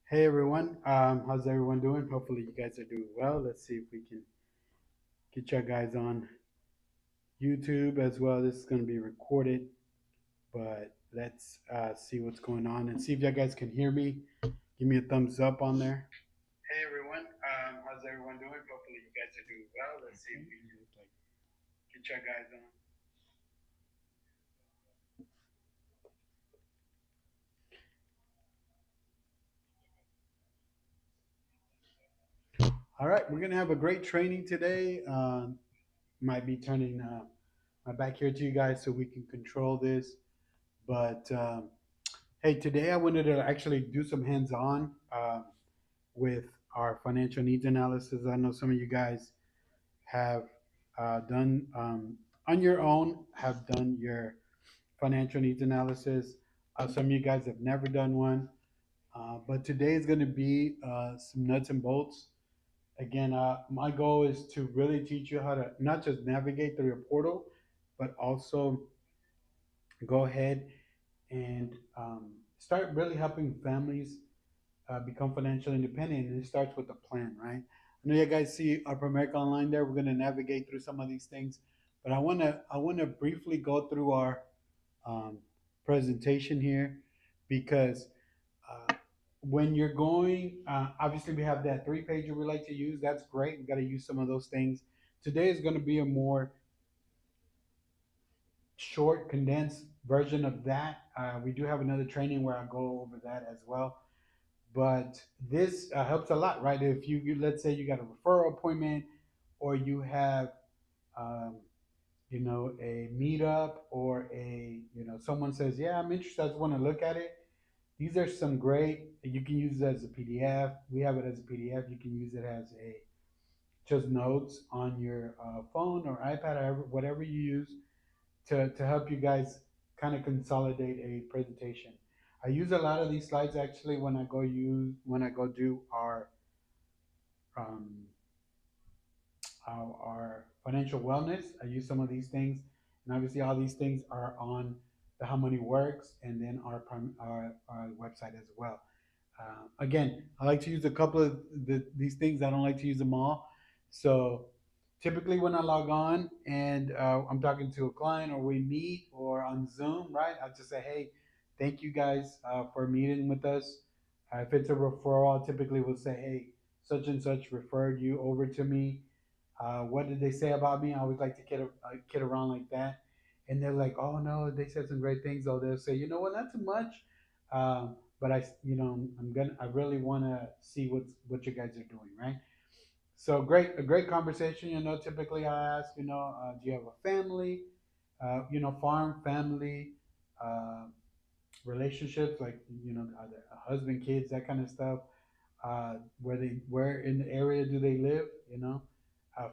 Hey everyone, how's everyone doing? Hopefully you guys are doing well. Let's see if we can get you guys on YouTube as well. This is going to be recorded, but let's see what's going on and see if you guys can hear me. Give me a thumbs up on there. Hey everyone, how's everyone doing? Hopefully you guys are doing well. Let's see if we can get you guys on. All right, we're gonna have a great training today. Might be turning my back here to you guys so we can control this, but. Hey, today I wanted to actually do some hands-on with our financial needs analysis. I know some of you guys have done on your own, have done your financial needs analysis. Some of you guys have never done one, but today is going to be some nuts and bolts. Again, my goal is to really teach you how to not just navigate through your portal, but also go ahead and start really helping families become financially independent. And it starts with a plan, right? I know you guys see Upper America Online there. We're going to navigate through some of these things, but I want to briefly go through our um, presentation here because uh, when you're going, obviously we have that 3 pager we like to use. That's great. We got to use some of those things. Today is going to be a more short, condensed version of that. We do have another training where I go over that as well. But this helps a lot, right? If let's say you got a referral appointment, or you have, um, a meetup, or someone says, "Yeah, I'm interested. I just want to look at it." These are some great. You can use it as a PDF. We have it as a PDF. You can use it as a just notes on your phone or iPad, or whatever you use to help you guys kind of consolidate a presentation. I use a lot of these slides actually when I go do um, our financial wellness. I use some of these things, and obviously all these things are on the How Money Works and then our website as well. Again, I like to use a couple of these things. I don't like to use them all. So typically when I log on and I'm talking to a client, or we meet, or on Zoom, right? I just say, hey, thank you guys for meeting with us. If it's a referral, I typically will say, hey, such and such referred you over to me. What did they say about me? I always like to kid around like that. And they're like, oh no, they said some great things. Or they'll say, you know what, not too much. But I really want to see what you guys are doing, right? So a great conversation. Typically I ask, do you have a family? Farm, family, uh, relationships, like either a husband, kids, that kind of stuff. Where in the area do they live?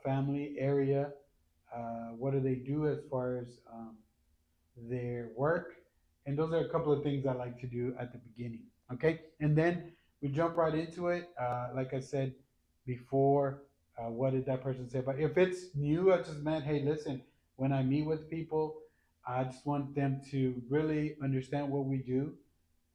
Family area. What do they do as far as their work? And those are a couple of things I like to do at the beginning. Okay, and then we jump right into it. Like I said before, what did that person say? But if it's new, I just meant, hey, listen, when I meet with people, I just want them to really understand what we do,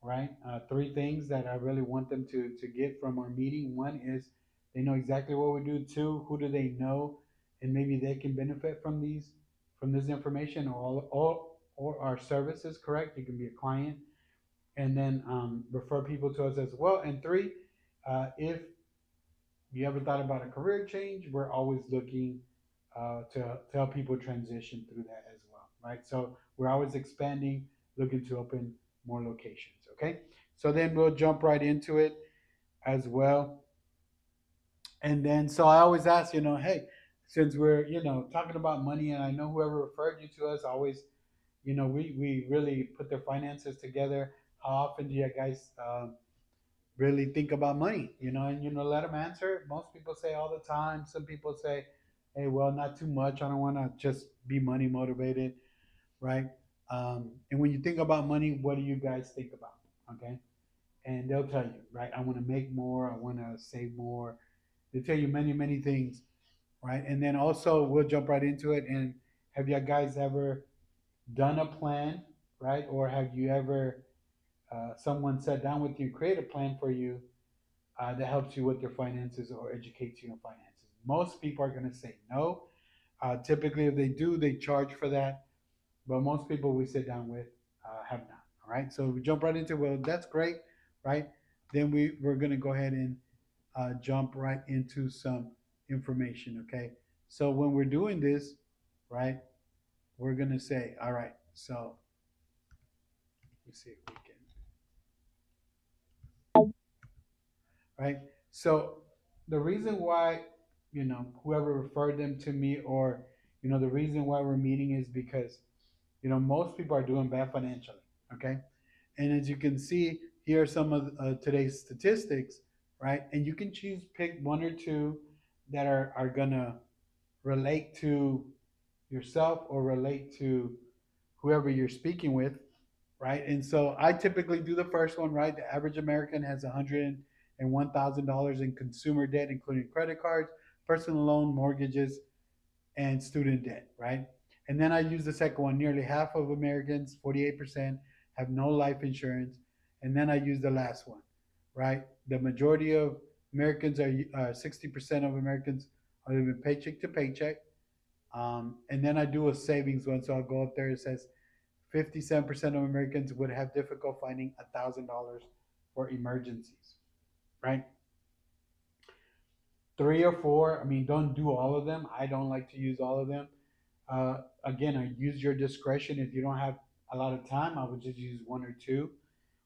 right? Three things that I really want them to get from our meeting. One is they know exactly what we do. Two, who do they know, and maybe they can benefit from this information, or all or our services. Correct? You can be a client, and then refer people to us as well. And three, if you ever thought about a career change, we're always looking to help people transition through that as well, right? So we're always expanding, looking to open more locations. Okay, so then we'll jump right into it as well. And then so I always ask, hey, since we're talking about money, and I know whoever referred you to us always, we really put their finances together. How often do you guys really think about money, and let them answer. Most people say all the time. Some people say, hey, well, not too much. I don't want to just be money motivated, right? And when you think about money, what do you guys think about? Okay, and they'll tell you, right? I want to make more. I want to save more. They tell you many things, right? And then also we'll jump right into it. And have you guys ever done a plan, right? Or have you ever someone sat down with you, create a plan for you, that helps you with your finances or educates you in finances. Most people are going to say no. Typically, if they do, they charge for that. But most people we sit down with have not. All right. So we jump right into, well, that's great, right? Then we're going to go ahead and jump right into some information. Okay. So when we're doing this, right, we're going to say, all right, so let's see if we can, right? So the reason why, whoever referred them to me, or, the reason why we're meeting is because, most people are doing bad financially. Okay. And as you can see, here are some of today's statistics, right? And you can pick one or two that are going to relate to yourself or relate to whoever you're speaking with, right? And so I typically do the first one, right? The average American has $101,000 in consumer debt, including credit cards, personal loan, mortgages, and student debt, right? And then I use the second one. Nearly half of Americans, 48%, have no life insurance. And then I use the last one, right? The majority of Americans are 60% of Americans are living paycheck to paycheck. And then I do a savings one. So I'll go up there. It says 57% of Americans would have difficult finding $1,000 for emergencies, right? Three or four. I mean, don't do all of them. I don't like to use all of them. Again, I use your discretion. If you don't have a lot of time, I would just use one or two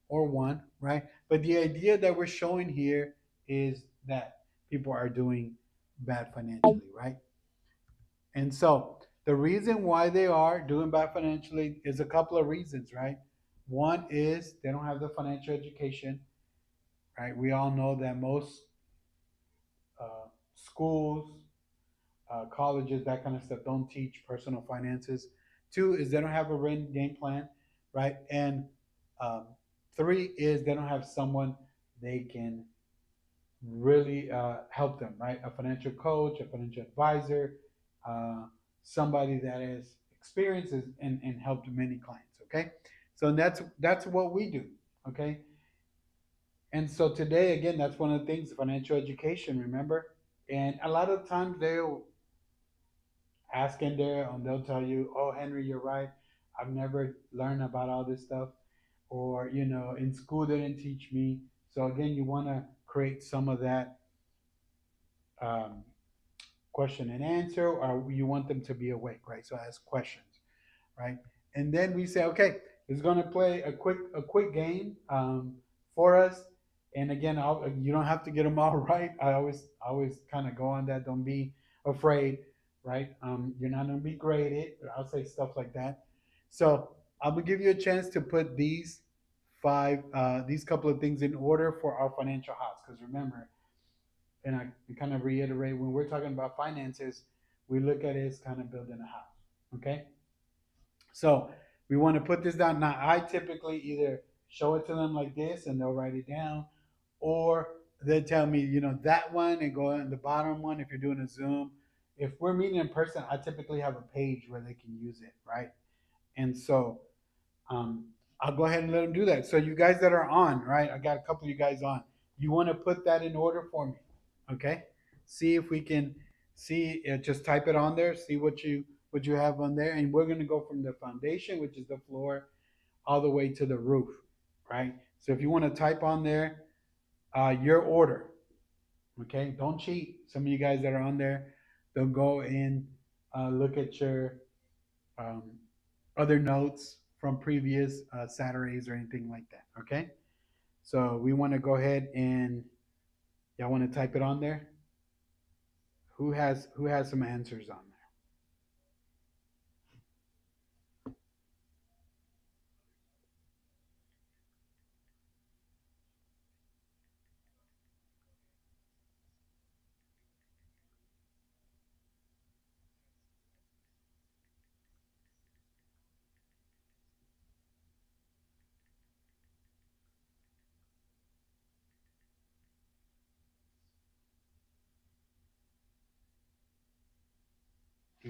or one, right? But the idea that we're showing here is that people are doing bad financially, right? And so the reason why they are doing bad financially is a couple of reasons, right? One is they don't have the financial education, right? We all know that most schools, colleges, that kind of stuff don't teach personal finances. Two is they don't have a written game plan, right? And um, three is they don't have someone they can really help them, right? A financial coach, a financial advisor, uh, somebody that has experiences and helped many clients. Okay, so that's what we do. Okay, and so today again, that's one of the things, financial education. Remember, and a lot of times they'll ask in there and they'll tell you, "Oh, Henry, you're right. I've never learned about all this stuff." Or, in school they didn't teach me. So again, you want to create some of that um, question and answer, or you want them to be awake, right? So ask questions, right? And then we say, okay, it's going to play a quick game for us. And again, you don't have to get them all right. I always kind of go on that. Don't be afraid, right? You're not going to be graded. I'll say stuff like that. So I'm gonna give you a chance to put these couple of things in order for our financial house. Because remember, and I kind of reiterate, when we're talking about finances, we look at it as kind of building a house. Okay. So we want to put this down. Now, I typically either show it to them like this and they'll write it down, or they tell me, that one and go in the bottom one if you're doing a Zoom. If we're meeting in person, I typically have a page where they can use it, right? And so um, I'll go ahead and let them do that. So you guys that are on, right? I got a couple of you guys on. You want to put that in order for me, okay? See if we can see. Just type it on there. See what you have on there, and we're gonna go from the foundation, which is the floor, all the way to the roof, right? So if you want to type on there your order, okay? Don't cheat. Some of you guys that are on there, they'll go and look at your um, other notes from previous Saturdays or anything like that. Okay. So we want to go ahead and y'all want to type it on there. Who has some answers on there?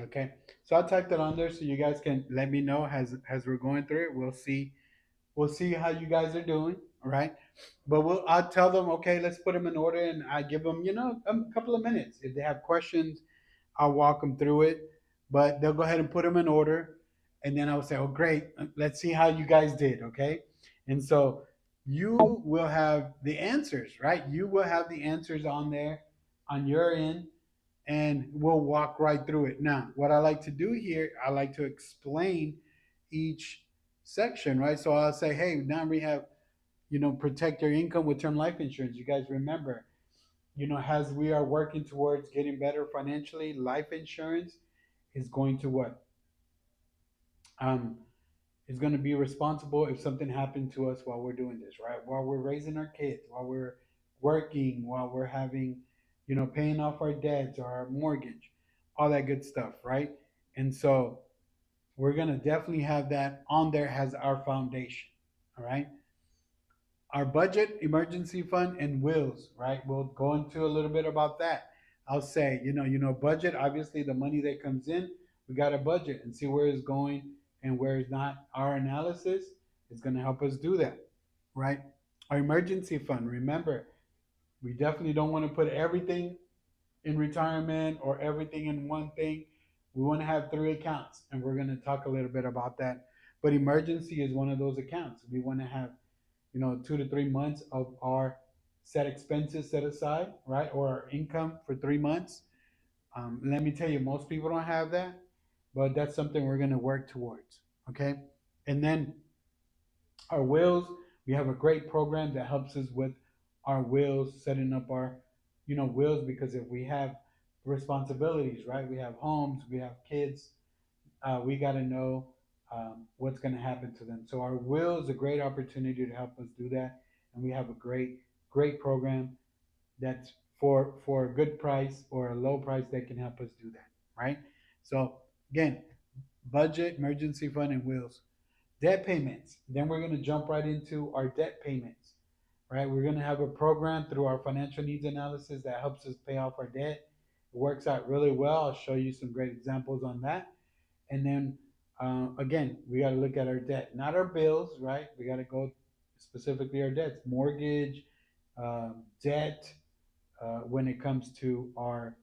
Okay. So I typed it on there so you guys can let me know as we're going through it. We'll see how you guys are doing. All right. But I'll tell them, okay, let's put them in order, and I give them, a couple of minutes. If they have questions, I'll walk them through it. But they'll go ahead and put them in order, and then I'll say, oh, great, let's see how you guys did. Okay. And so you will have the answers, right? You will have the answers on there on your end, and we'll walk right through it. Now, what I like to do here, I like to explain each section, right? So I'll say, hey, now we have, protect your income with term life insurance. You guys remember, as we are working towards getting better financially, life insurance is going to what? Um, is going to be responsible if something happened to us while we're doing this, right? While we're raising our kids, while we're working, while we're having, paying off our debts or our mortgage, all that good stuff, right? And so we're going to definitely have that on there as our foundation, all right? Our budget, emergency fund, and wills, right? We'll go into a little bit about that. I'll say, budget, obviously the money that comes in, we got a budget and see where it's going and where it's not. Our analysis is going to help us do that, right? Our emergency fund, remember, we definitely don't want to put everything in retirement or everything in one thing. We want to have three accounts, and we're going to talk a little bit about that. But emergency is one of those accounts. We want to have 2 to 3 months of our set expenses set aside, right? Or our income for 3 months. Let me tell you, most people don't have that, but that's something we're going to work towards. Okay. And then our wills, we have a great program that helps us with our wills, setting up our, wills, because if we have responsibilities, right? We have homes, we have kids, we got to know what's going to happen to them. So our will is a great opportunity to help us do that, and we have a great program that's for a good price or a low price that can help us do that, right? So again, budget, emergency fund, and wills. Debt payments. Then we're going to jump right into our debt payments, right? We're going to have a program through our financial needs analysis that helps us pay off our debt. It works out really well. I'll show you some great examples on that. And then again, we got to look at our debt, not our bills, right? We got to go specifically our debts, mortgage, debt. When it comes to our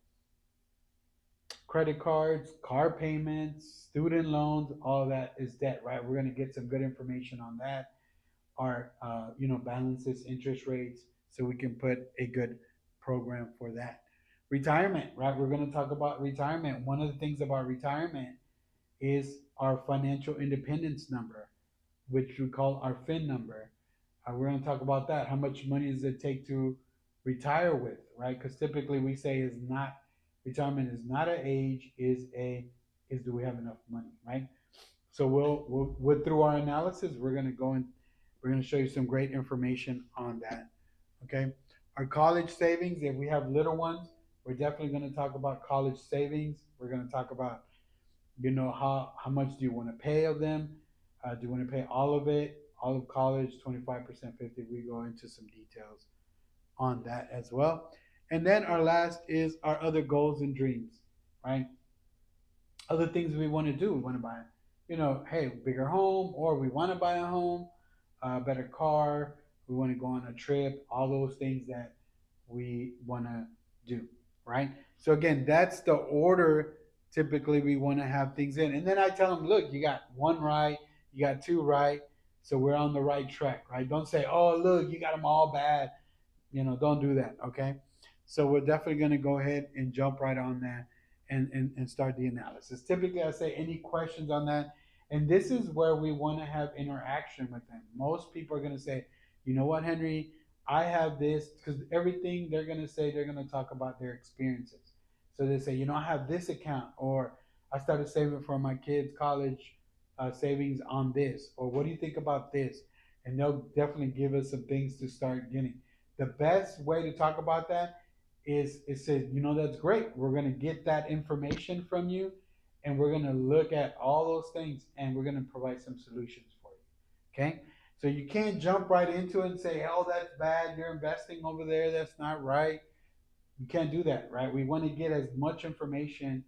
credit cards, car payments, student loans, all that is debt, right? We're going to get some good information on that. Our balances, interest rates, so we can put a good program for that. Retirement, right? We're going to talk about retirement. One of the things about retirement is our financial independence number, which we call our FIN number. We're going to talk about that. How much money does it take to retire with, right? Because typically we say is not retirement is not an age, is do we have enough money, right? So we'll through our analysis, we're going to go and we're going to show you some great information on that. Okay, our college savings. If we have little ones, we're definitely going to talk about college savings. We're going to talk about how much do you want to pay of them? Do you want to pay all of it, all of college, 25%, 50? We go into some details on that as well. And then our last is our other goals and dreams, right? Other things we want to do. We want to buy, hey, bigger home, or we want to buy a home, a better car. We want to go on a trip. All those things that we want to do, right? So again, that's the order typically we want to have things in. And then I tell them, look, you got one right, you got two right, so we're on the right track, right? Don't say, oh, look, you got them all bad. Don't do that, okay? So we're definitely going to go ahead and jump right on that and start the analysis. Typically, I say any questions on that. And this is where we want to have interaction with them. Most people are going to say, you know what, Henry, I have this, because everything they're going to say, they're going to talk about their experiences. So they say, I have this account, or I started saving for my kids' college savings on this, or what do you think about this? And they'll definitely give us some things to start getting. The best way to talk about that is it says, that's great. We're going to get that information from you, and we're going to look at all those things, and we're going to provide some solutions for you. Okay. So you can't jump right into it and say, oh, that's bad. You're investing over there. That's not right. You can't do that, right? We want to get as much information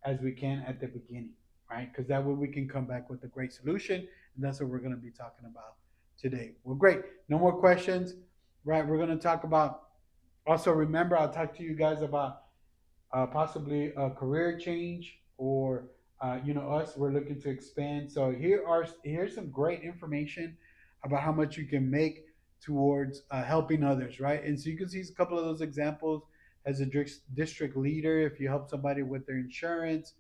as we can at the beginning, right? Because that way we can come back with a great solution. And that's what we're going to be talking about today. Well, great. No more questions, right? We're going to talk about, also remember, I'll talk to you guys about possibly a career change, or us, we're looking to expand. So here's some great information about how much you can make towards helping others, right? And so you can see a couple of those examples as a district leader. If you help somebody with their insurance,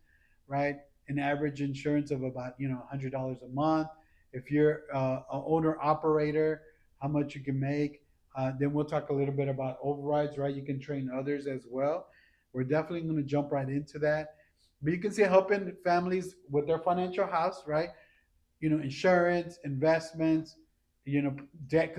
right, an average insurance of about $100 a month. If you're an owner operator, how much you can make. Then we'll talk a little bit about overrides, right? You can train others as well. We're definitely going to jump right into that. But you can see helping families with their financial house, right? Insurance, investments, debt